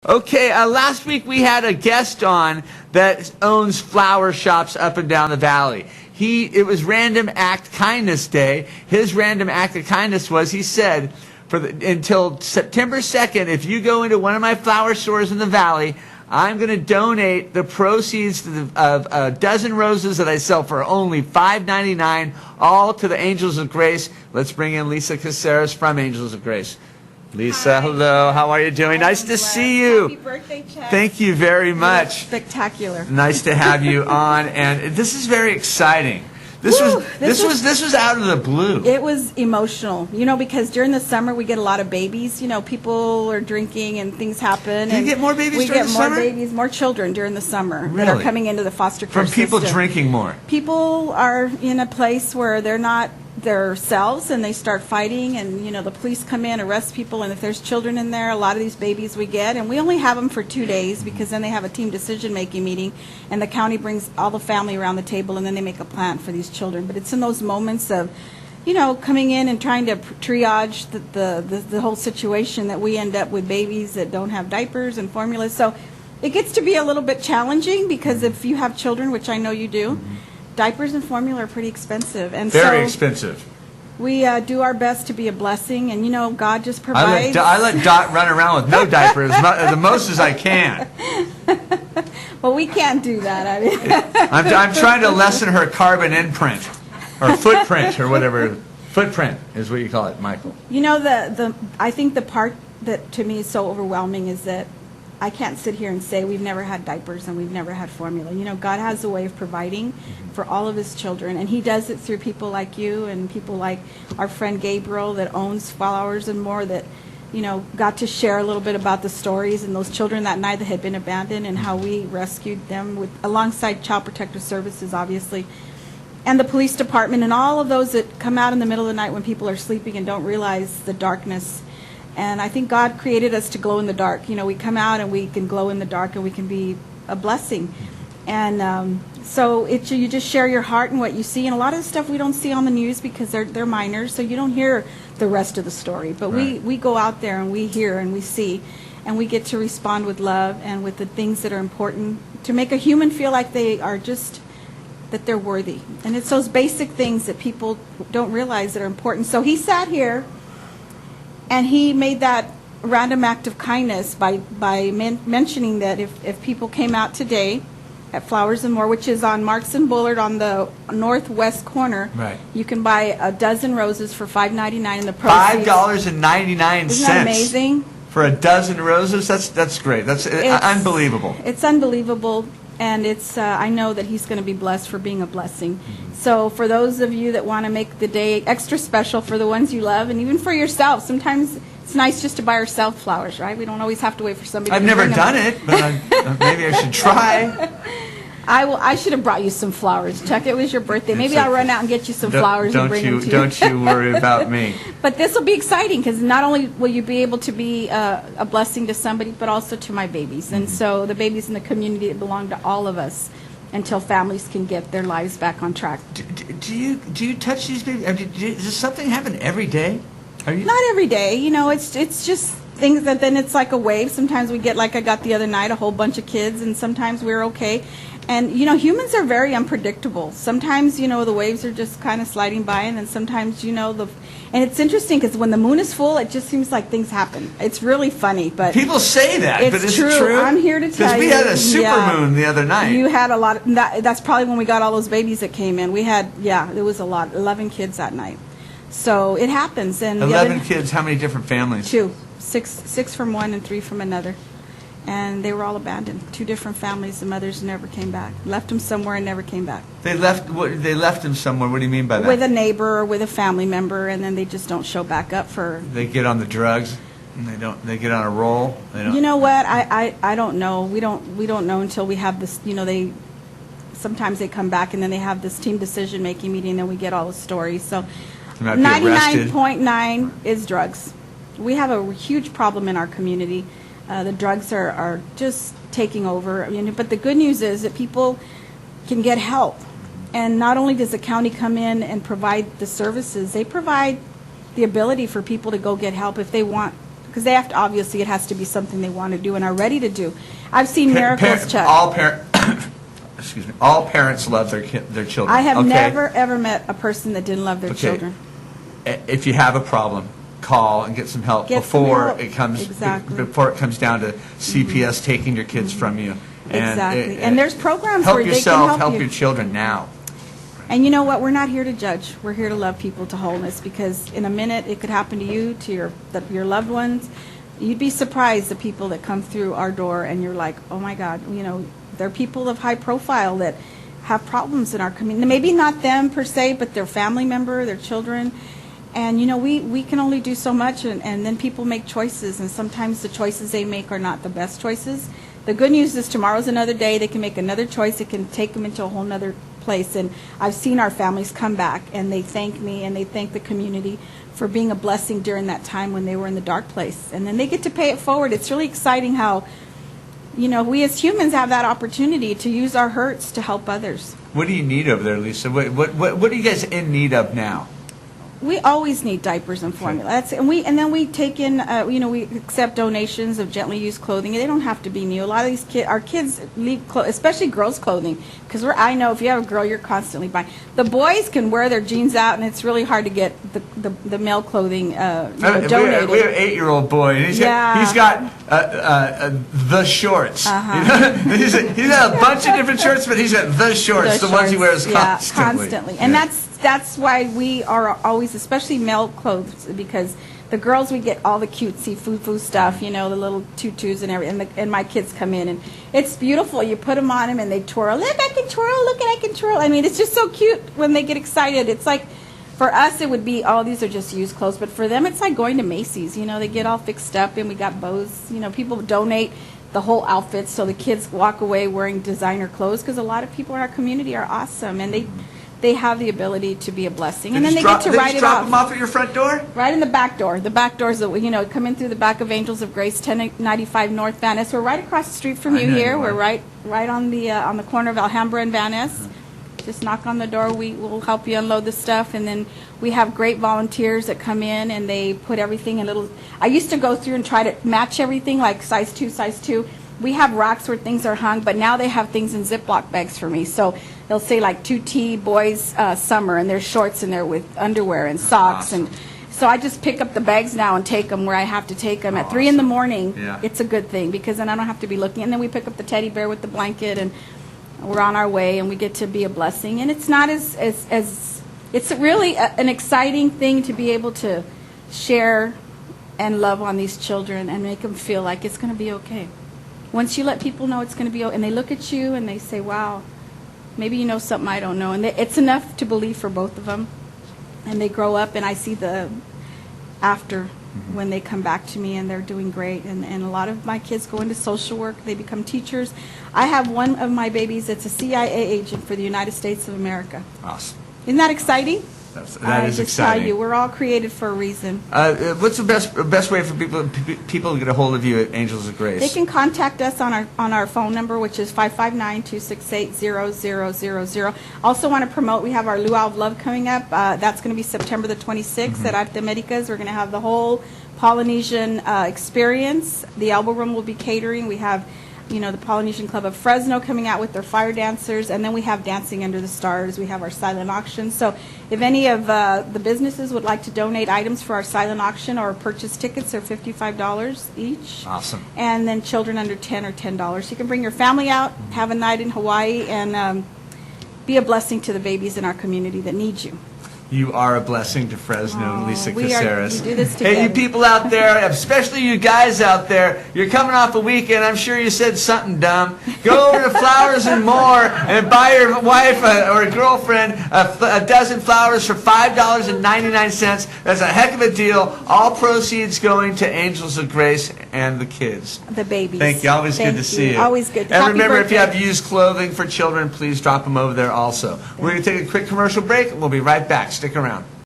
Okay, last week we had a guest on that owns flower shops up and down the valley. It was Random Act Kindness Day. His random act of kindness was, he said, until September 2nd, if you go into one of my flower stores in the valley, I'm going to donate the proceeds of a dozen roses that I sell for only $5.99, all to the Angels of Grace. Let's bring in Lisa Casarez from Angels of Grace. Lisa, Hi. hello. How are you doing? Nice to see you. Happy birthday, Chad. Thank you very much. Spectacular. Nice to have you on, and this is very exciting. This was out of the blue. It was emotional, because during the summer we get a lot of babies. People are drinking and things happen. Do you get more babies during the summer? We get more babies, more children during the summer that Really? are coming into the foster care From people system. drinking more. People are in a place where they're not themselves and they start fighting, and the police come in, arrest people, and if there's children in there, a lot of these babies we get, and we only have them for 2 days because then they have a team decision-making meeting and the county brings all the family around the table and then they make a plan for these children. But it's in those moments of coming in and trying to triage the whole situation that we end up with babies that don't have diapers and formulas. So it gets to be a little bit challenging because if you have children, which I know you do, diapers and formula are pretty expensive, and Very expensive. We do our best to be a blessing, and God just provides. I let Dot run around with no diapers, the most as I can. Well, we can't do that. I mean, I'm trying to lessen her carbon imprint, or footprint, or whatever. Footprint is what you call it, Michael. I think the part that to me is so overwhelming is that I can't sit here and say we've never had diapers and we've never had formula. God has a way of providing for all of his children, and he does it through people like you and people like our friend Gabriel that owns Flowers and More that, got to share a little bit about the stories and those children that night that had been abandoned and how we rescued them alongside Child Protective Services, obviously, and the police department and all of those that come out in the middle of the night when people are sleeping and don't realize the darkness. And I think God created us to glow in the dark. We come out and we can glow in the dark and we can be a blessing. And so you just share your heart and what you see. And a lot of the stuff we don't see on the news because they're minors, so you don't hear the rest of the story. But right. we go out there and we hear and we see. And we get to respond with love and with the things that are important to make a human feel like they are just, that they're worthy. And it's those basic things that people don't realize that are important. So he sat here and he made that random act of kindness by mentioning that if people came out today at Flowers and More, which is on Marks and Bullard on the northwest corner, right, you can buy a dozen roses for $5.99 in the proceeds. $5.99. Isn't that amazing? For a dozen roses? That's great. It's unbelievable. It's unbelievable. And I know that he's going to be blessed for being a blessing. Mm-hmm. So for those of you that want to make the day extra special for the ones you love, and even for yourself, sometimes it's nice just to buy ourselves flowers, right? We don't always have to wait for somebody I've to never bring done them. it, but maybe I should try. I should have brought you some flowers, Chuck. It was your birthday. Maybe I'll run out and get you some flowers and bring them to you. Don't you worry about me. But this will be exciting because not only will you be able to be a blessing to somebody, but also to my babies. And so the babies in the community that belong to all of us until families can get their lives back on track. Do you touch these babies? I mean, does something happen every day? Not every day. It's just things that then it's like a wave. Sometimes we get, like I got the other night, a whole bunch of kids, and sometimes we're okay. And, humans are very unpredictable. Sometimes, the waves are just kind of sliding by, and then sometimes, and it's interesting because when the moon is full, it just seems like things happen. It's really funny, but people say that, but is it true? I'm here to tell you. Because we had a super moon the other night. You had a lot. That's probably when we got all those babies that came in. We had, it was a lot, 11 kids that night. So it happens. And 11 kids, how many different families? 2, 6 from one and 3 from another. And they were all abandoned. 2 different families. The mothers never came back. Left them somewhere and never came back. They left them somewhere. What do you mean by that? With a neighbor or with a family member, and then they just don't show back up for. They get on the drugs, and they get on a roll. You know what? I don't know. We don't know until we have this. Sometimes they come back and then they have this team decision making meeting, and then we get all the stories. So 99.9 is drugs. We have a huge problem in our community. The drugs are just taking over. But the good news is that people can get help. And not only does the county come in and provide the services, they provide the ability for people to go get help if they want because they have to, obviously, it has to be something they want to do and are ready to do. I've seen miracles, Chuck. Excuse me. All parents love their children. I have okay? never, ever met a person that didn't love their children. If you have a problem, call and get some help before it comes down to CPS taking your kids from you. Exactly. And there's programs where they can help you. Help your children now. And you know what? We're not here to judge. We're here to love people to wholeness, because in a minute it could happen to you, to your loved ones. You'd be surprised the people that come through our door, and you're like, oh my God, they're people of high profile that have problems in our community. Maybe not them per se, but their family member, their children. And we can only do so much, and then people make choices, and sometimes the choices they make are not the best choices. The good news is tomorrow's another day. They can make another choice. It can take them into a whole nother place. And I've seen our families come back, and they thank me and they thank the community for being a blessing during that time when they were in the dark place. And then they get to pay it forward. It's really exciting how, we as humans have that opportunity to use our hurts to help others. What do you need over there, Lisa? What are you guys in need of now? We always need diapers and formula. And then we take in, we accept donations of gently used clothing. They don't have to be new. A lot of these our kids leave, especially girls' clothing, because I know if you have a girl, you're constantly buying. The boys can wear their jeans out, and it's really hard to get the male clothing donated. We have an 8-year-old boy, and he's got the shorts. He's got a bunch of different shorts, but he's got the shorts, the ones he wears constantly. And that's why we are always, especially male clothes, because the girls, we get all the cutesy foo-foo stuff, the little tutus and everything, and my kids come in, and it's beautiful. You put them on them, and they twirl. Look, I can twirl. Look, I can twirl. I mean, it's just so cute when they get excited. It's like, for us, it would be, these are just used clothes, but for them, it's like going to Macy's. They get all fixed up, and we got bows. People donate the whole outfit, so the kids walk away wearing designer clothes, because a lot of people in our community are awesome, and they have the ability to be a blessing. And then they get to write it off. Drop them off at your front door? Right in the back door. The back doors that, come in through the back of Angels of Grace, 1095 North Van Ness. We're right across the street from you here. We're right on the corner of Alhambra and Van Ness. Just knock on the door. We will help you unload the stuff. And then we have great volunteers that come in, and they put everything in little. I used to go through and try to match everything, like size 2. We have racks where things are hung, but now they have things in Ziploc bags for me. So they'll say like 2T boys summer, and there's shorts in there with underwear and socks. Awesome. And so I just pick up the bags now and take them where I have to take them. At 3 in the morning, It's a good thing, because then I don't have to be looking. And then we pick up the teddy bear with the blanket, and we're on our way, and we get to be a blessing. And it's not as it's really an exciting thing to be able to share and love on these children and make them feel like it's going to be okay. Once you let people know it's going to be okay, and they look at you and they say, wow, maybe you know something I don't know. And it's enough to believe for both of them. And they grow up, and I see the after when they come back to me, and they're doing great. And a lot of my kids go into social work. They become teachers. I have one of my babies that's a CIA agent for the United States of America. Awesome. Isn't that exciting? That is exciting. Tell you, we're all created for a reason. What's the best way for people to get a hold of you at Angels of Grace? They can contact us on our phone number, which is 559-268-0000. Also want to promote, we have our Luau of Love coming up. That's going to be September the 26th at Arte Americas. We're going to have the whole Polynesian experience. The Elbow Room will be catering. We have the Polynesian Club of Fresno coming out with their fire dancers, and then we have Dancing Under the Stars. We have our silent auction. So if any of the businesses would like to donate items for our silent auction or purchase tickets, they're $55 each. Awesome. And then children under 10 are $10. You can bring your family out, have a night in Hawaii, and be a blessing to the babies in our community that need you. You are a blessing to Fresno, Lisa Casarez. We do this together. Hey, you people out there, especially you guys out there, you're coming off a weekend. I'm sure you said something dumb. Go over to Flowers and More and buy your wife or a girlfriend a dozen flowers for $5.99. That's a heck of a deal. All proceeds going to Angels of Grace and the kids. The babies. Thank you. Always good to see you. Always good. And Happy remember, birthday. if you have used clothing for children, please drop them over there also. We're going to take a quick commercial break, and we'll be right back. Stick around.